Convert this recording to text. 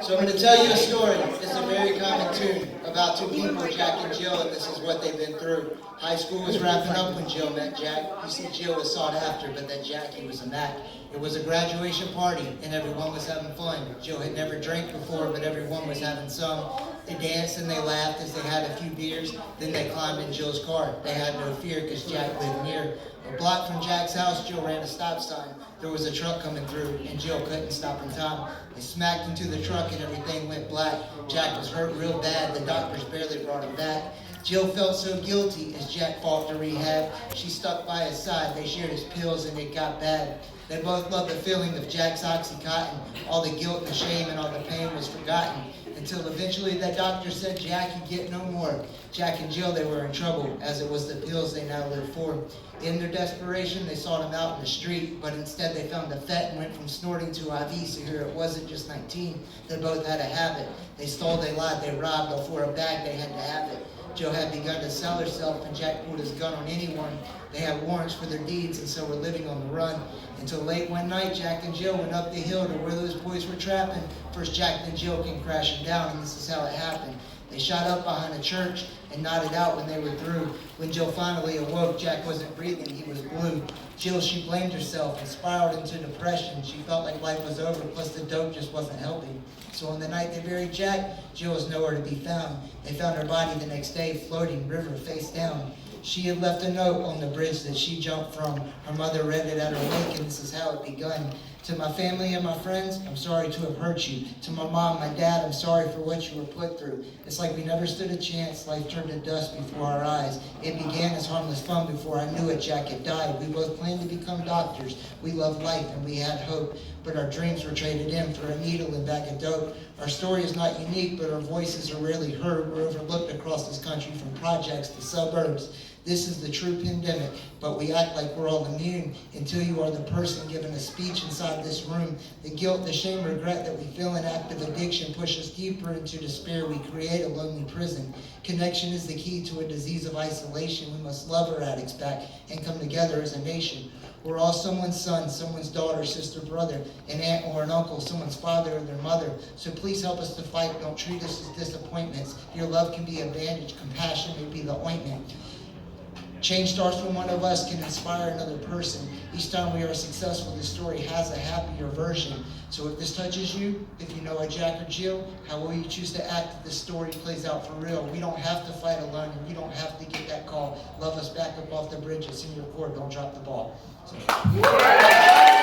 So I'm going to tell you a story. It's a very common tune about two people, Jack and Jill, and this is what they've been through. High school was wrapping up when Jill met Jack. You see, Jill was sought after, but that Jack, he was a Mac. It was a graduation party, and everyone was having fun. Jill had never drank before, but everyone was having some. They danced and they laughed as they had a few beers. Then they climbed in Jill's car. They had no fear because Jack lived near. A block from Jack's house, Jill ran a stop sign. There was a truck coming through, and Jill couldn't stop in time. They smacked into the truck, and everything went black. Jack was hurt real bad. The doctors barely brought him back. Jill felt so guilty as Jack fought to rehab. She stuck by his side. They shared his pills, and it got bad. They both loved the feeling of Jack's Oxycontin. All the guilt and the shame and all the pain was forgotten. Until eventually that doctor said Jack could get no more. Jack and Jill, they were in trouble, as it was the pills they now lived for. In their desperation, they sought him out in the street, but instead they found a vet and went from snorting to IV, so here it wasn't just 19. They both had a habit. They stole, they lied, they robbed, all for a bag, they had to have it. Jill had begun to sell herself, and Jack pulled his gun on anyone. They had warrants for their deeds, and so were living on the run. Until late one night, Jack and Jill went up the hill to where those boys were trapping. First Jack, then Jill came crashing down, and this is how it happened. They shot up behind a church and nodded out when they were through. When Jill finally awoke, Jack wasn't breathing, he was blue. Jill, she blamed herself and spiraled into depression. She felt like life was over, plus the dope just wasn't helping. So on the night they buried Jack, Jill was nowhere to be found. They found her body the next day, floating, river face down. She had left a note on the bridge that she jumped from. Her mother read it at her wake, and this is how it begun. To my family and my friends, I'm sorry to have hurt you. To my mom, my dad, I'm sorry for what you were put through. It's like we never stood a chance. Life turned to dust before our eyes. It began as harmless fun. Before I knew it, Jack had died. We both planned to become doctors. We loved life and we had hope. But our dreams were traded in for a needle and bag of dope. Our story is not unique, but our voices are rarely heard. We're overlooked across this country from projects to suburbs. This is the true pandemic, but we act like we're all immune until you are the person giving a speech inside this room. The guilt, the shame, regret that we feel in active addiction push us deeper into despair. We create a lonely prison. Connection is the key to a disease of isolation. We must love our addicts back and come together as a nation. We're all someone's son, someone's daughter, sister, brother, an aunt or an uncle, someone's father or their mother. So please help us to fight. Don't treat us as disappointments. Your love can be a bandage. Compassion may be the ointment. Change starts from one of us, can inspire another person. Each time we are successful, the story has a happier version. So if this touches you, if you know a Jack or Jill, how will you choose to act if this story plays out for real? We don't have to fight alone, and we don't have to get that call. Love us back up off the bridge. It's in your court. Don't drop the ball. So.